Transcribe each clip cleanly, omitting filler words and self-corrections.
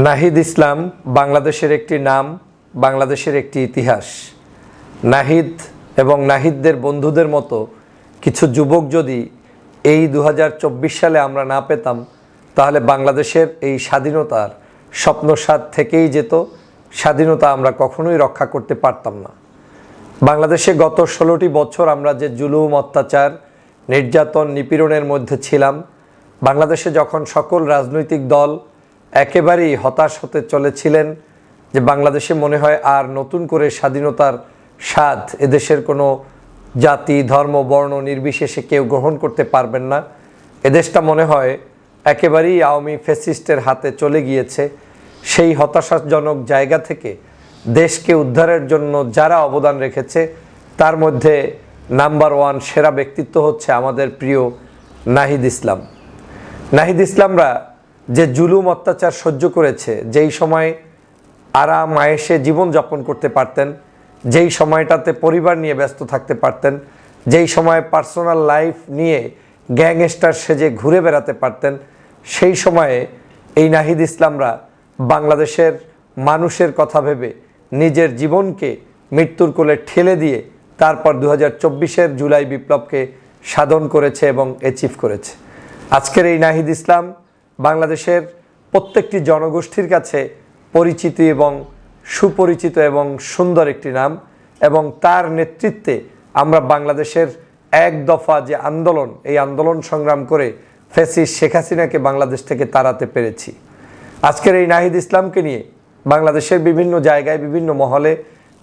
নাহিদ ইসলাম বাংলাদেশের একটি নাম, বাংলাদেশের একটি ইতিহাস। নাহিদ এবং নাহিদদের বন্ধুদের মতো কিছু যুবক যদি এই 2024 সালে আমরা না পেতাম, তাহলে বাংলাদেশের এই স্বাধীনতার স্বপ্নসাৎ থেকেই যেত। স্বাধীনতা আমরা কখনোই রক্ষা করতে পারতাম না। বাংলাদেশে গত 16টি বছর আমরা যে জুলুম, অত্যাচার, নির্যাতন, নিপীড়নের মধ্যে ছিলাম, বাংলাদেশে যখন সকল রাজনৈতিক দল একেবারেই হতাশ হতে চলেছিলেন যে বাংলাদেশে মনে হয় আর নতুন করে স্বাধীনতার স্বাদ এদেশের কোনো জাতি, ধর্ম, বর্ণ নির্বিশেষে কেউ গ্রহণ করতে পারবেন না, এদেশটা মনে হয় একেবারেই আওয়ামী ফ্যাসিস্টের হাতে চলে গিয়েছে, সেই হতাশাজনক জায়গা থেকে দেশকে উদ্ধারের জন্য যারা অবদান রেখেছে তার মধ্যে নাম্বার 1 সেরা ব্যক্তিত্ব হচ্ছে আমাদের প্রিয় নাহিদ ইসলাম। নাহিদ ইসলামরা যে জুলুম, অত্যাচার সহ্য করেছে, যেই সময় আরাম আয়েশে জীবনযাপন করতে পারতেন, যেই সময়টাতে পরিবার নিয়ে ব্যস্ত থাকতে পারতেন, যেই সময় পার্সোনাল লাইফ নিয়ে গ্যাংস্টার সেজে ঘুরে বেড়াতে পারতেন, সেই সময়ে এই নাহিদ ইসলামরা বাংলাদেশের মানুষের কথা ভেবে নিজের জীবনকে মৃত্যুর কোলে ঠেলে দিয়ে তারপর 2024-এর জুলাই বিপ্লবকে সাধন করেছে এবং অ্যাচিভ করেছে। আজকের এই নাহিদ ইসলাম বাংলাদেশের প্রত্যেকটি জনগোষ্ঠীর কাছে পরিচিত এবং সুপরিচিত এবং সুন্দর একটি নাম, এবং তার নেতৃত্বে আমরা বাংলাদেশের এক দফা যে আন্দোলন, এই আন্দোলন সংগ্রাম করে ফ্যাসিস্ট শেখ হাসিনাকে বাংলাদেশ থেকে তাড়াতে পেরেছি। আজকের এই নাহিদ ইসলামকে নিয়ে বাংলাদেশের বিভিন্ন জায়গায়, বিভিন্ন মহলে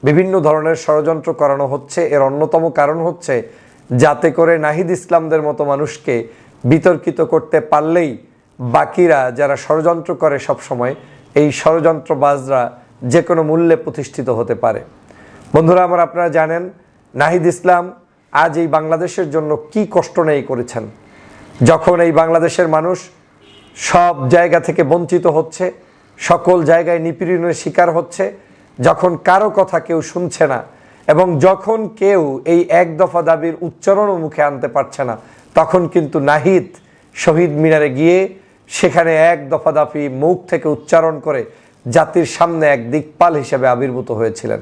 বিভিন্ন ধরনের ষড়যন্ত্র করানো হচ্ছে। এর অন্যতম কারণ হচ্ছে যাতে করে নাহিদ ইসলামদের মতো মানুষকে বিতর্কিত করতে পারলেই বাকিরা যারা ষড়যন্ত্র করে সবসময়, এই ষড়যন্ত্রবাজরা যে কোনো মূল্যে প্রতিষ্ঠিত হতে পারে। বন্ধুরা আমার, আপনারা জানেন নাহিদ ইসলাম আজ এই বাংলাদেশের জন্য কি কষ্ট নেই করেছেন। যখন এই বাংলাদেশের মানুষ সব জায়গা থেকে বঞ্চিত হচ্ছে, সকল জায়গায় নিপীড়নের শিকার হচ্ছে, যখন কারো কথা কেউ শুনছে না, এবং যখন কেউ এই এক দফা দাবির উচ্চারণও মুখে আনতে পারছে না, তখন কিন্তু নাহিদ শহীদ মিনারে গিয়ে সেখানে এক দফা দাবি মুখ থেকে উচ্চারণ করে জাতির সামনে এক দিকপাল হিসেবে আবির্ভূত হয়েছিলেন।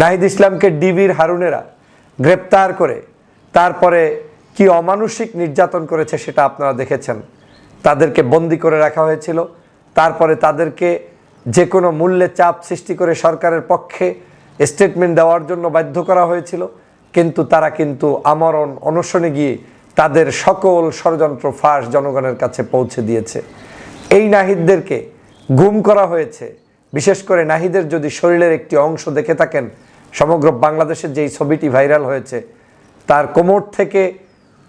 নাহিদ ইসলামকে ডিবির হারুনেরা গ্রেপ্তার করে তারপরে কি অমানুষিক নির্যাতন করেছে সেটা আপনারা দেখেছেন। তাদেরকে বন্দি করে রাখা হয়েছিল, তারপরে তাদেরকে যে কোনো মূল্যে চাপ সৃষ্টি করে সরকারের পক্ষে স্টেটমেন্ট দেওয়ার জন্য বাধ্য করা হয়েছিল, কিন্তু তারা কিন্তু আমরণ অনশনে গিয়ে তাদের সকল ষড়যন্ত্র ফাঁস জনগণের কাছে পৌঁছে দিয়েছে। এই নাহিদদেরকে গুম করা হয়েছে। বিশেষ করে নাহিদের যদি শরীরের একটি অংশ দেখে থাকেন, সমগ্র বাংলাদেশের যেই ছবিটি ভাইরাল হয়েছে, তার কোমর থেকে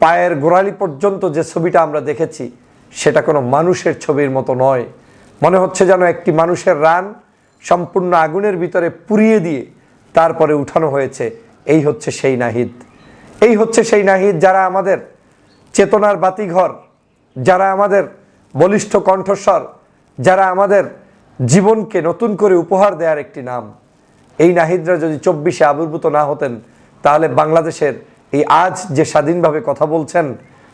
পায়ের গোড়ালি পর্যন্ত যে ছবিটা আমরা দেখেছি, সেটা কোনো মানুষের ছবির মতো নয়। মনে হচ্ছে যেন একটি মানুষের রান সম্পূর্ণ আগুনের ভিতরে পুড়িয়ে দিয়ে তারপরে উঠানো হয়েছে। এই হচ্ছে সেই নাহিদ, এই হচ্ছে সেই নাহিদ যারা আমাদের চেতনার বাতিঘর, যারা আমাদের বলিষ্ঠ কণ্ঠস্বর, যারা আমাদের জীবনকে নতুন করে উপহার দেওয়ার একটি নাম। এই নাহিদরা যদি 24-এ আবির্ভূত না হতেন, তাহলে বাংলাদেশের এই আজ যে স্বাধীনভাবে কথা বলছেন,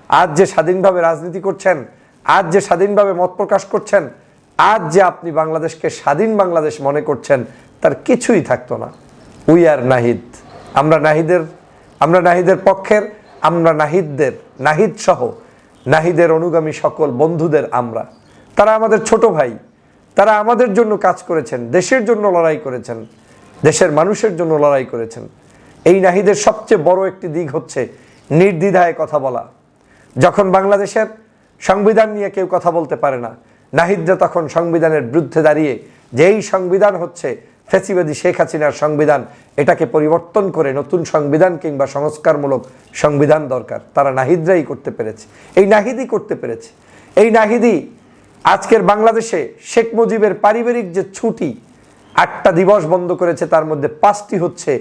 আজ যে স্বাধীনভাবে রাজনীতি করছেন, আজ যে স্বাধীনভাবে মত প্রকাশ করছেন, আজ যে আপনি বাংলাদেশকে স্বাধীন বাংলাদেশ মনে করছেন, তার কিছুই থাকতো না। We are Nahid. আমরা নাহিদের পক্ষের, আমরা নাহিদ সহ নাহিদের অনুগামী সকল বন্ধুদের আমরা। তারা আমাদের ছোট ভাই, তারা আমাদের জন্য কাজ করেছেন, দেশের জন্য লড়াই করেছেন, দেশের মানুষের জন্য লড়াই করেছেন। এই নাহিদের সবচেয়ে বড় একটি দিক হচ্ছে নির্দ্বিধায় কথা বলা। যখন বাংলাদেশের সংবিধান নিয়ে কেউ কথা বলতে পারে না, নাহিদরা তখন সংবিধানের বিরুদ্ধে দাঁড়িয়ে যে এই সংবিধান হচ্ছে ফ্যাসিবাদী শেখ হাসিনার সংবিধান, এটাকে পরিবর্তন করে নতুন সংবিধান কিংবা সংস্কারমূলক সংবিধান দরকার, তারা নাহিদরাই করতে পেরেছে। এই নাহিদই করতে পেরেছে। এই নাহিদই আজকের বাংলাদেশে শেখ মুজিবের পারিবারিক যে ছুটি 8টা দিবস বন্ধ করেছে, তার মধ্যে 5টি হচ্ছে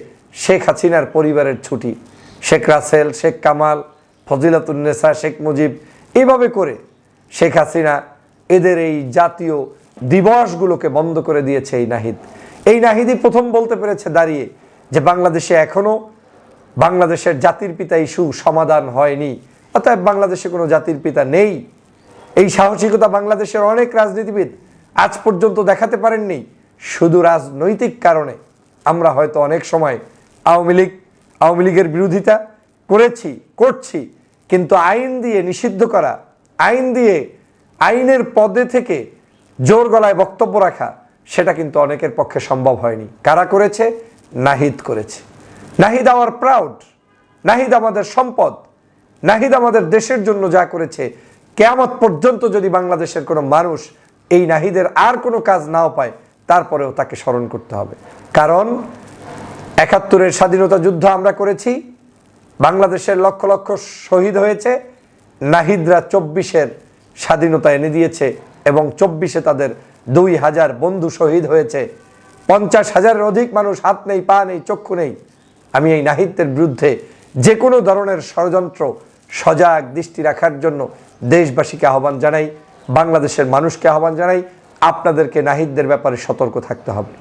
শেখ হাসিনার পরিবারের ছুটি। শেখ রাসেল, শেখ কামাল, ফজিলাতুন্নেসা, শেখ মুজিব, এভাবে করে শেখ হাসিনা এদের এই জাতীয় দিবসগুলোকে বন্ধ করে দিয়েছে এই নাহিদ। এই নাহিদই প্রথম বলতে পেরেছে দাঁড়িয়ে যে বাংলাদেশে এখনো বাংলাদেশের জাতির পিতা ইস্যু সমাধান হয়নি, অতএব বাংলাদেশে কোনো জাতির পিতা নেই। এই সাহসিকতা বাংলাদেশের অনেক রাজনীতিবিদ আজ পর্যন্ত দেখাতে পারেননি। শুধু রাজনৈতিক কারণে আমরা হয়তো অনেক সময় আওয়ামী লীগের বিরোধিতা করছি, কিন্তু আইন দিয়ে নিষিদ্ধ করা, আইন দিয়ে আইনের পদে থেকে জোর গলায় বক্তব্য রাখা, সেটা কিন্তু অনেকের পক্ষে সম্ভব হয়নি। কারা করেছে? নাহিদ করেছে। নাহিদ আওয়ার প্রাউড, নাহিদ আমাদের সম্পদ, নাহিদ আমাদের দেশের জন্য যা করেছে, কিয়ামত পর্যন্ত যদি বাংলাদেশের কোনো মানুষ এই নাহিদের আর কোনো কাজ নাও পায়, তারপরেও তাকে স্মরণ করতে হবে। কারণ ৭১-এর স্বাধীনতা যুদ্ধ আমরা করেছি, বাংলাদেশের লক্ষ লক্ষ শহীদ হয়েছে, নাহিদরা ২৪-এর স্বাধীনতা এনে দিয়েছে এবং ২৪-এ তাদের ২,০০০ বন্ধু শহীদ হয়েছে। ৫০,০০০-এর অধিক মানুষ হাত নেই, পা নেই, চক্ষু নেই। আমি এই নাহিদদের বিরুদ্ধে যে কোনো ধরনের ষড়যন্ত্র সজাগ দৃষ্টি রাখার জন্য দেশবাসীকে আহ্বান জানাই, বাংলাদেশের মানুষকে আহ্বান জানাই, আপনাদেরকে নাহিদদের ব্যাপারে সতর্ক থাকতে হবে।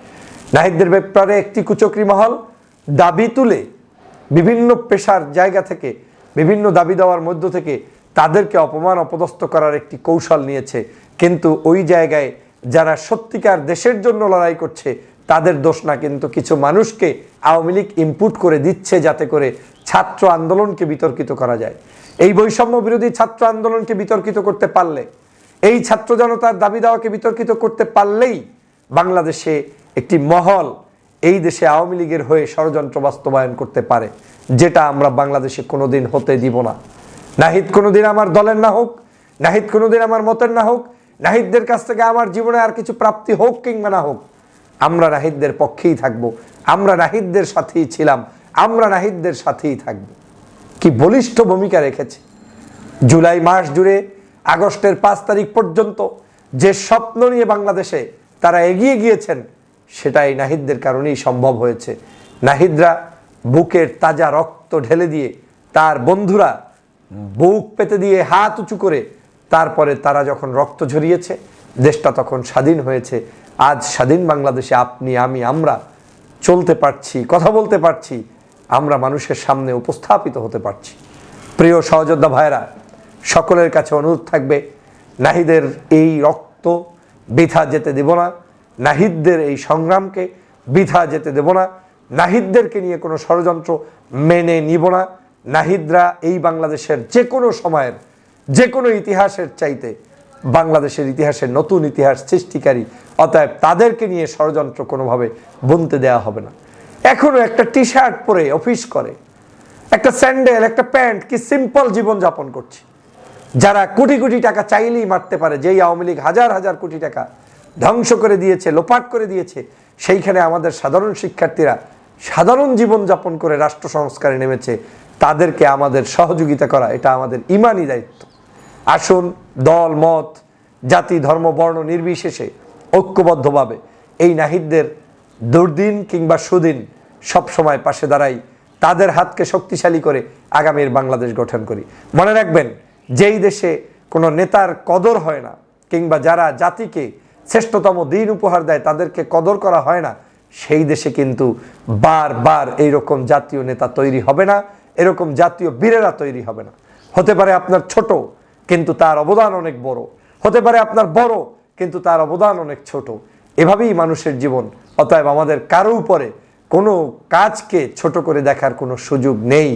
নাহিদদের ব্যাপারে একটি কুচক্রী মহল দাবি তুলে বিভিন্ন পেশার জায়গা থেকে, বিভিন্ন দাবি দেওয়ার মধ্য থেকে তাদেরকে অপমান অপদস্থ করার একটি কৌশল নিয়েছে। কিন্তু ওই জায়গায় যারা সত্যিকার দেশের জন্য লড়াই করছে তাদের দোষ না, কিন্তু কিছু মানুষকে আওয়ামী লীগ ইনপুট করে দিচ্ছে যাতে করে ছাত্র আন্দোলনকে বিতর্কিত করা যায়। এই বৈষম্য বিরোধী ছাত্র আন্দোলনকে বিতর্কিত করতে পারলে, এই ছাত্র জনতার দাবি দাওয়াকে বিতর্কিত করতে পারলেই বাংলাদেশে একটি মহল এই দেশে আওয়ামী লীগের হয়ে ষড়যন্ত্র বাস্তবায়ন করতে পারে, যেটা আমরা বাংলাদেশে কোনোদিন হতে দিব না। নাহিদ কোনোদিন আমার দলের না হোক, নাহিদ কোনোদিন আমার মতের না হোক, নাহিদদের কাছ থেকে আমার জীবনে আর কিছু প্রাপ্তি হোক কিংবা না হোক, আমরা নাহিদদের পক্ষেই থাকব, আমরা নাহিদদের সাথেই ছিলাম, আমরা নাহিদদের সাথেই থাকব। কি বলিষ্ঠ ভূমিকা রেখেছে। জুলাই মাস জুড়ে আগস্টের ৫ তারিখ পর্যন্ত যে স্বপ্ন নিয়ে বাংলাদেশে তারা এগিয়ে গিয়েছেন, সেটা এই নাহিদদের কারণেই সম্ভব হয়েছে। নাহিদরা বুকের তাজা রক্ত ঢেলে দিয়ে, তার বন্ধুরা বুক পেতে দিয়ে হাত উঁচু করে, তারপরে তারা যখন রক্ত ঝরিয়েছে, দেশটা তখন স্বাধীন হয়েছে। আজ স্বাধীন বাংলাদেশে আপনি, আমি, আমরা চলতে পারছি, কথা বলতে পারছি, আমরা মানুষের সামনে উপস্থাপিত হতে পারছি। প্রিয় সহযোদ্ধা ভাইরা, সকলের কাছে অনুরোধ থাকবে, নাহিদের এই রক্ত বৃথা যেতে দেব না, নাহিদদের এই সংগ্রামকে বৃথা যেতে দেব না, নাহিদদেরকে নিয়ে কোনো ষড়যন্ত্র মেনে নিব না। নাহিদরা এই বাংলাদেশের যে কোনো সময়ের যে কোনো ইতিহাসের চাইতে বাংলাদেশের ইতিহাসের নতুন ইতিহাস সৃষ্টিকারী, অতএব তাদেরকে নিয়ে ষড়যন্ত্র কোনোভাবে বুনতে দেওয়া হবে না। এখনো একটা টি শার্ট পরে অফিস করে, একটা স্যান্ডেল, একটা প্যান্ট, কি সিম্পল জীবন যাপন করছে, যারা কোটি কোটি টাকা চাইলেই মারতে পারে, যেই আওয়ামী লীগ হাজার হাজার কোটি টাকা ধ্বংস করে দিয়েছে, লোপাট করে দিয়েছে, সেইখানে আমাদের সাধারণ শিক্ষার্থীরা সাধারণ জীবন যাপন করে রাষ্ট্র সংস্কারে নেমেছে। তাদেরকে আমাদের সহযোগিতা করা, এটা আমাদের ইমানি দায়িত্ব। আসুন দল মত জাতি ধর্ম বর্ণ নির্বিশেষে ঐক্যবদ্ধভাবে এই নাহিদদের দুর্দিন কিংবা সুদিন সবসময় পাশে দাঁড়াই, তাদের হাতকে শক্তিশালী করে আগামীর বাংলাদেশ গঠন করি। মনে রাখবেন, যেই দেশে কোনো নেতার কদর হয় না, কিংবা যারা জাতিকে শ্রেষ্ঠতম দিন উপহার দেয় তাদেরকে কদর করা হয় না, সেই দেশে কিন্তু বারবার এইরকম জাতীয় নেতা তৈরি হবে না, এরকম জাতীয় বীরেরা তৈরি হবে না। হতে পারে আপনার ছোট, কিন্তু তার অবদান অনেক বড়, হতে পারে আপনার বড়, কিন্তু তার অবদান অনেক ছোট। এভাবেই মানুষের জীবন। অতএব আমাদের কারো উপরে কোনো কাজকে ছোট করে দেখার কোনো সুযোগ নেই।